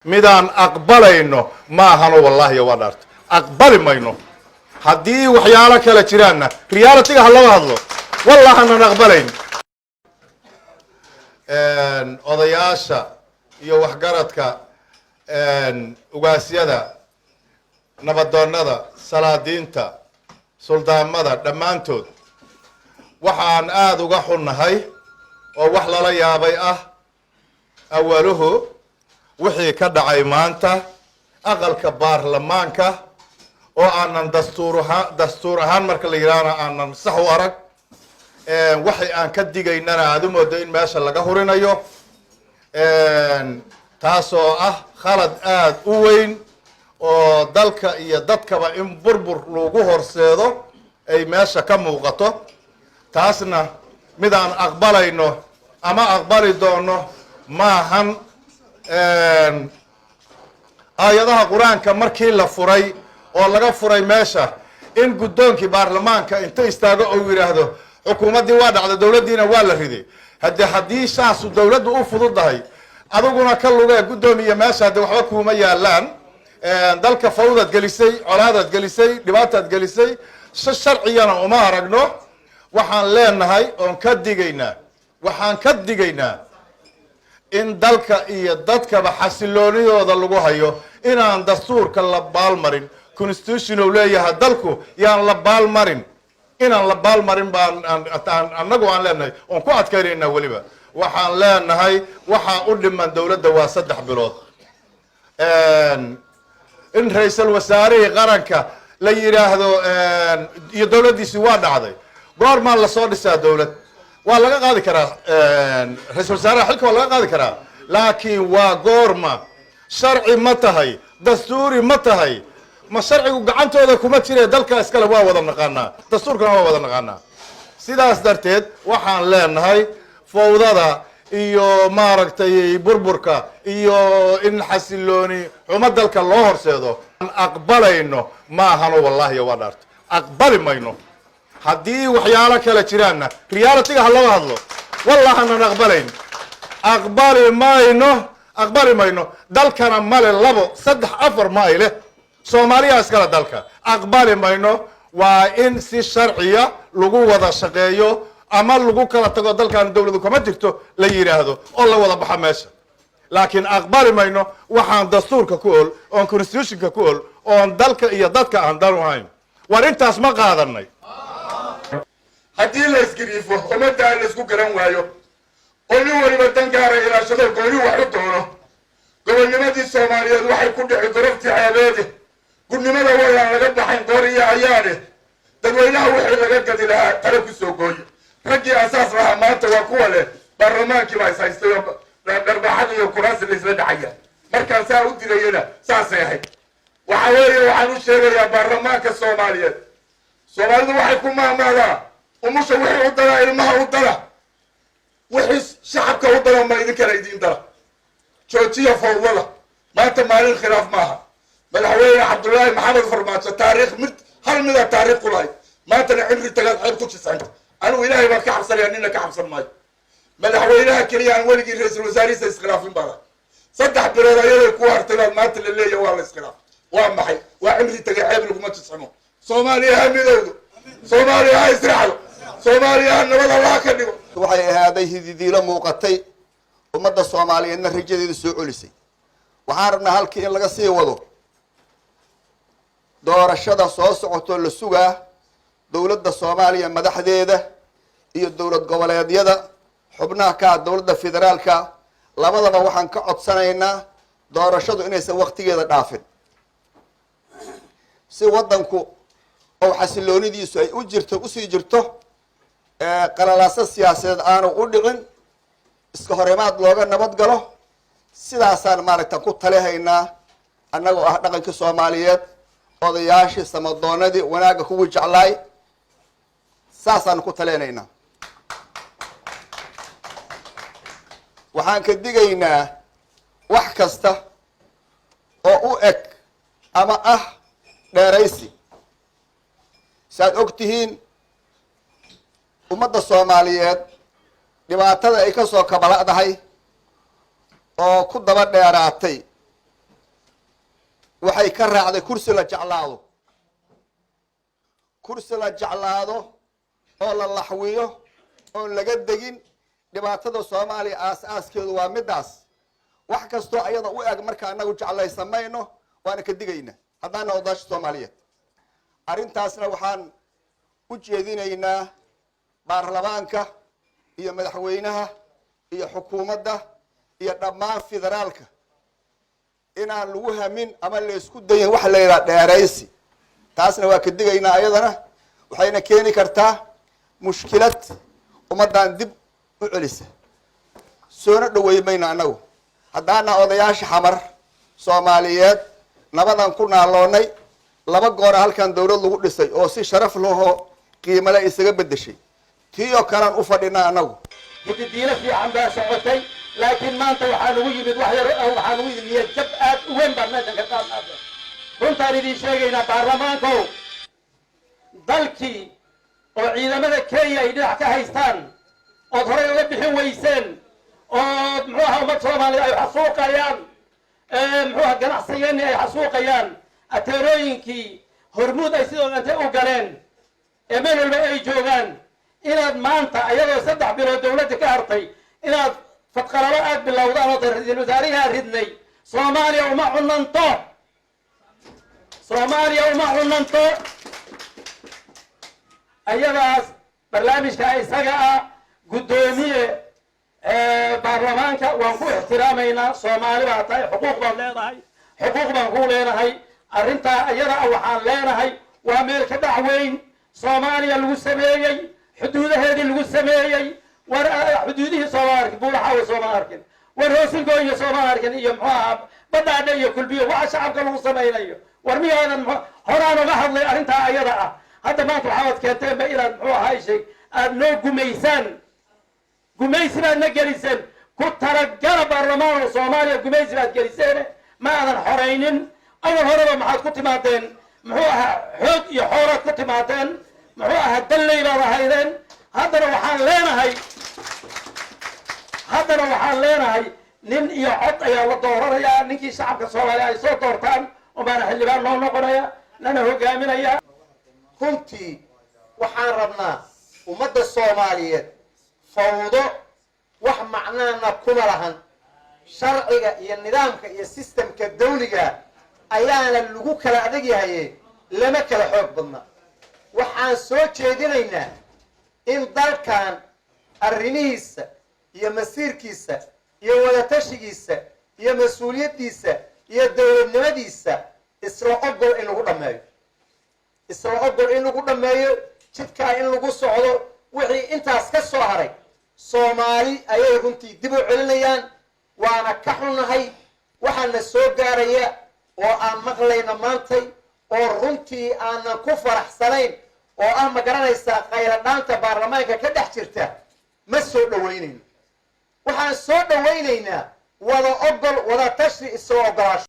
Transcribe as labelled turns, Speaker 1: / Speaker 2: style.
Speaker 1: midaan aqbalayno maahano wallahi waa dhaarto aqbali mayno haddii waxyaalo kale jiraanna reality-ga ha laga hadlo wallahi aanan aqbalayn odayaasha iyo waxgaradka ugaasyada nabadoonnada salaadiinta suldaamada dhammaantood waxaan aada uga xunnahay oo wax lala yaabay ah awaluhu wixii ka dhacay maanta aqalka baarlamaanka oo aanan dastuur ahaan marka la yidhaahna aanan sax u arag waxay aan ka digaynana aada u moodo in meesha laga hurinayo taasoo ah khalad aada u weyn oo dalka iyo dadkaba in burbur lagu horseedo ay meesha ka muuqato taasna mid aan aqbalayno ama aqbali doono maahan aayadaha qur-aanka markii la furay oo laga furay meesha in guddoonkii baarlamaanka inta istaago ou yidhaahdo xukuumaddii waa dhacda dowladdiina waa la riday haddii saasu dowladdu u fududahay adiguna ka lugee guddoomiya meesha hadde waxba kuuma yaalaan dalka fawdaad gelisay colaadaad gelisay dhibaataad gelisay sharcigana uma aragno waxaan leenahay oon ka digaynaa waxaan ka digaynaa in dalka iyo dadkaba xasiloonidooda lagu hayo inaan dastuurka la baalmarin constitution uu leeyahay dalku yaan la baalmarin inaan la baalmarin baan annagu aan leenahay oon ku adkaynaynaa weliba waxaan leenahay waxaa u dhiman dowladda waa 3 bilood in ra-iisul wasaarihii qaranka la yidhaahdo iyo dowladdiisi waa dhacday goormaan lasoo dhisaa dowlad waa laga qaadi karaa ra-isul wasaaraha xilka waa laga qaadi karaa laakiin waa goorma sharci ma tahay dastuuri ma tahay ma sharcigu gacantooda kuma jire dalka iskale waa wada naqaanaa dastuurkana waa wada naqaanaa sidaas darteed waxaan leenahay fawdada iyo maaragtay burburka iyo in xasilooni xumo dalka loo horseedo aan aqbalayno maahano wallahi waa dhaarto aqbali mayno haddii waxyaalo kale jiraanna reality-ga ha laga hadlo wallahi aanan aqbali mayno dalkana male 2 3 4 mayle soomaaliya iskale dalka aqbali mayno waa in si sharciya lagu wada shaqeeyo ama lagu kala tago dalkan dowladu kama jirto la yiraahdo oo la wada baxa meesha laakiin aqbali mayno waxaan dastuurka ku ool oon constitutionka ku ool oon dalka iyo dadka aan dan u hayn war intaas ma qaadanay
Speaker 2: haddii la isgiriifo ummadda la isku garan waayo oo nin waliba dan gaara ilaashado gooni wax u doono gobonnimadii soomaaliyeed waxay ku dhici goroftii ceebeede gudnimada walaan laga baxayn qooriya ayaane dadweynaha wixii laga gadi lahaa tale ku soo gooye raggii asaas lahaa maanta waa kuwa leh baarlamaankii baa ishaystay oo dharbaxada iyo kuraasi la isla dhacaya markaan saa u dilayana saasay ahayd waxa weeye waxaan u sheegayaa baarlamaanka soomaaliyeed soomaalidu waxay ku maamaadaa umusha wixii u dala ilmaha u dala wixii shacabka u dala ma idinkana idiin dala joojiya fawdada maanta maalin khilaaf maaha madaxweyne cabdullaahi maxamed farmaajo taariikh hal mida taariikh ku lahay maantana cimri tagaad ceeb ku jisanta anigu ilaahay baan ka xabsanaya nina ka xabsan maayo madaxweynaha keliya aan weligii ra-iisul wasaarihiisa iskhilaafin baa 3 bilood ayaday ku hartay baad maanta la leeyahay waa la iskhilaaf waa maxay waa cimri tagay ceeb laguma jisano soomaaliya ha midowdo soomaaliya ha israacdo soomaaliya ha nabad allaha ka dhigo
Speaker 3: waxay ahaaday hididiilo muuqatay ummadda soomaaliyeedna rajadeedu soo celisay waxaan rabnaa halkii in laga sii wado doorashada soo socoto la sugaa dowladda soomaaliya madaxdeeda iyo dowlad goboleedyada xubnaha ka dowladda federaalka labadaba waxaan ka codsanaynaa doorashadu inaysan waqtigeeda dhaafin si wadanku oo xasiloonidiisu ay usii jirto qalalaasa siyaasadeed aanu u dhicin iska horimaad looga nabad galo sidaasaan maaragtan ku talihaynaa annagoo ah dhaqankii soomaaliyeed odayaashii samadoonadii wanaagga kuwii jeclaay saasaan ku talinaynaa waxaan ka digaynaa wax kasta oo u eg ama ah dheeraysi saad og tihiin ummadda soomaaliyeed dhibaatada ay ka soo kabaladahay oo ku daba dheeraatay waxay ka raacday kursi la jeclaado, kursi la jeclaado oo la laxwiyo oon laga degin. dhibaatada Soomaaliya aas-aaskeedu waa midaas. wax kastoo ayada u eg marka anagu jeclaysamayno waana ka digayna haddaana odaasha Soomaaliyeed. arrintaasna waxaan u jeedinaynaa baarlamaanka iyo madaxweynaha iyo xukuumadda iyo dhammaan federaalka inaan lagu hamin ama la isku dayin wax la yiraahdo dheeraysi. taasna waa ka digaynaa ayadana waxayna keeni kartaa mushkilad ummadan dib u celisa. soona dhaweeymayna anagu haddaana odayaasha xamar Soomaaliyeed nabadan ku naaloonay laba goor halkan dawlad lagu dhisay oo si sharaf leh qiimo leh isaga bedeshay tiyo kalan u fadhina anagu
Speaker 4: hiddiina fiican baa socotay laakiin maanta waxaa lagu yimid wax yar oo waxaa lagu yimid niyad jab aad u weyn baa meeshan ka qaadnaa. runtaan idiin sheegaynaa baarlamaankow dalkii oo ciidamada Kenya ay dhinac ka haystaan ood horey uga bixin weyseen ood muxuu ahaa ummad Soomaaliya ay xasuuqayaan muxuu ahaa ganacsigeennii ay xasuuqayaan ateerooyinkii hormuud ay sidoo intay u galeen ee meel walba ay joogaan inaad maanta ayadoo 3 bilood dawladda ka hartay inaad fadqalalo aad bilowdaan oo ra'iisul wasaaraha ridnay. Soomaaliya uma cunanto, Soomaaliya uma cunanto. ayadaas barnaamijka isaga ah gudoomiye baarlamaanka waan ku ixtiraamaynaa. Soomaali baa tahay, xuquuq baan leedahay, xuquuq baan ku leenahay. arrintaa ayada waxaan leenahay waa meel ka dhac weyn Soomaaliya lagu sameeyay, xuduudaheedii lagu sameeyay. war xuduudihii Soomaaliya buulaha Soomaaliya war hoosingoyo Soomaaliya iyo muxuu ahaa badhaadhe iyo kulbiyo waxa shacabka lagu sameeyo. war miyaadan horaan uga hadlay arrintaa ayada ah. hadda maanta waxaad keenteen ba inaad muxuu ahaa shay aad noo gumaysaan. gumaysi baad na geliseen. ku talagala baarlamaanka Soomaaliya gumaysi baad geliseen ma aadan xoreynin. awal horeba maxaad ku timaadeen muxuu ahaa xoog iyo xoolaad ku timaadeen muxuu ahaa dalley baad ahaydeen. haddana waxaan leenahay nin iyo cod ayaa la dooranayaa. ninkii shacabka Soomaaliya ay soo doortaan oo baana xildhibaan noo noqonaya lana hogaaminaya.
Speaker 5: runtii waxaan rabnaa ummadda Soomaaliyeed fawdo wax macnaana kuma lahan. sharciga iyo nidaamka iyo systemka dawliga ayaana lagu kala adag yahay, lama kala xoog badna. waxaan soo jeedinaynaa in dalkan arrimihiisa iyo masiirkiisa iyo wadatashigiisa iyo mas-uuliyaddiisa iyo dawladnimadiisa isla ogol in lagu dhammeeyo. isla ogol in lagu dhammeeyo, jidkaa in lagu socdo. wixii intaas ka soo haray Soomaali ayay runtii dib u celinayaan. waana ka xunnahay waxaana soo gaaraya oo aan maqlayna maantay oo runtii aanan ku faraxsanayn oo ah ma garanaysaa qayladhaanta baarlamaanka ka dhex jirta. ma soo dhaweynayno. waxaan soo dhawaynaynaa wada ogol, wada tashi, isla ogolaasho.